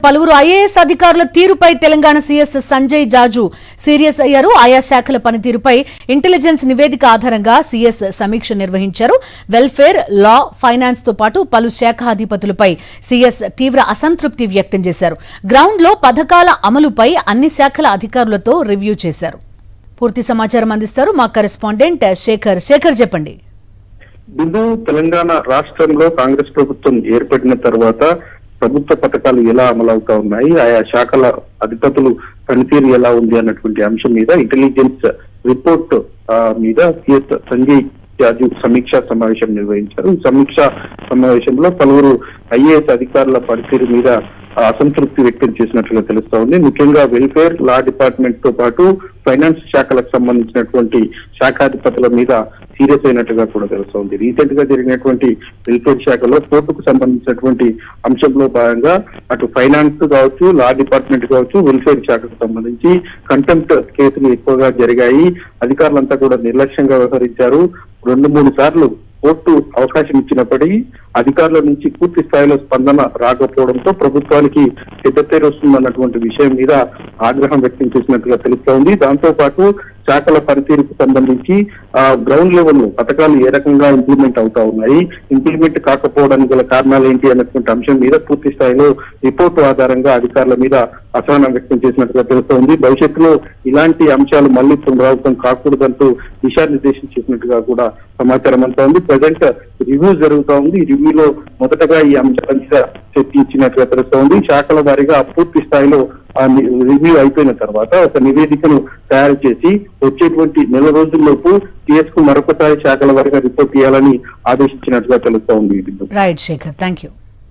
పలువురు ఐఏఎస్ అధికారుల తీరుపై తెలంగాణ సీఎస్ సంజయ్ జాజు సీరియస్ అయ్యారు. ఆయా శాఖల పనితీరుపై ఇంటెలిజెన్స్ నివేదిక ఆధారంగా సీఎస్ సమీక్ష నిర్వహించారు. వెల్ఫేర్, లా, ఫైనాన్స్ తో పాటు పలు శాఖాధిపతులపై సీఎస్ తీవ్ర అసంతృప్తి వ్యక్తం చేశారు. గ్రౌండ్ లో పథకాల అమలుపై అన్ని శాఖల అధికారులతో రివ్యూ చేశారు. పూర్తి సమాచారం అందిస్తారు మా కరెస్పాండెంట్ శేఖర్. శేఖర్, చెప్పండి. బిందు, తెలంగాణ రాష్ట్రంలో కాంగ్రెస్ ప్రభుత్వం ఏర్పడిన తర్వాత ప్రభుత్వ పథకాలు ఎలా అమలవుతా ఉన్నాయి, ఆయా శాఖల అధిపతులు పనితీరు ఎలా ఉంది అన్నటువంటి అంశం మీద ఇంటెలిజెన్స్ రిపోర్ట్ మీద సీఎస్ సంజయ్ జాజు సమీక్షా సమావేశం నిర్వహించారు. ఈ సమీక్షా సమావేశంలో పలువురు ఐఏఎస్ అధికారుల పనితీరు మీద అసంతృప్తి వ్యక్తం చేసినట్లుగా తెలుస్తా ఉంది. ముఖ్యంగా వెల్ఫేర్, లా డిపార్ట్మెంట్ తో పాటు ఫైనాన్స్ శాఖలకు సంబంధించినటువంటి శాఖాధిపతుల మీద సీరియస్ అయినట్టుగా కూడా తెలుస్తోంది. రీసెంట్ గా జరిగినటువంటి వెల్ఫేర్ శాఖలో కోర్టుకు సంబంధించినటువంటి అంశంలో భాగంగా అటు ఫైనాన్స్ కావచ్చు, లా డిపార్ట్మెంట్ కావచ్చు, వెల్ఫేర్ శాఖకు సంబంధించి కంటెంప్ట్ కేసులు ఎక్కువగా జరిగాయి. అధికారులంతా కూడా నిర్లక్ష్యంగా వ్యవహరించారు. 2-3 సార్లు కోర్టు అవకాశం ఇచ్చినప్పటికీ అధికారుల నుంచి పూర్తి స్థాయిలో స్పందన రాకపోవడంతో ప్రభుత్వానికి పెద్దపేరు వస్తుందన్నటువంటి విషయం మీద ఆగ్రహం వ్యక్తం చేసినట్టుగా తెలుస్తోంది. దాంతో పాటు శాఖల పనితీరుకు సంబంధించి గ్రౌండ్ లెవెల్ పథకాలు ఏ రకంగా ఇంప్లిమెంట్ అవుతా ఉన్నాయి, ఇంప్లిమెంట్ కాకపోవడానికి గల కారణాలు ఏంటి అన్నటువంటి అంశం మీద పూర్తి స్థాయిలో రిపోర్టు ఆధారంగా అధికారుల మీద అసహనం వ్యక్తం చేసినట్టుగా తెలుస్తోంది. భవిష్యత్తులో ఇలాంటి అంశాలు మళ్లీ పునరావృతం కాకూడదంటూ దిశానిర్దేశం చేసినట్టుగా కూడా సమాచారం అంతా ఉంది. ప్రజెంట్ రివ్యూ జరుగుతా ఉంది. ఈ రివ్యూలో మొదటగా ఈ అంశాల మీద చర్చించినట్టుగా తెలుస్తోంది. శాఖల వారీగా పూర్తి స్థాయిలో రివ్యూ అయిపోయిన తర్వాత ఒక నివేదికను తయారు చేసి వచ్చేటువంటి 4 రోజుల్లోపు సీఎస్ కు మరొకసారి శాఖల వారీగా రిపోర్ట్ చేయాలని ఆదేశించినట్టుగా తెలుస్తోంది. Right Shekhar, thank you.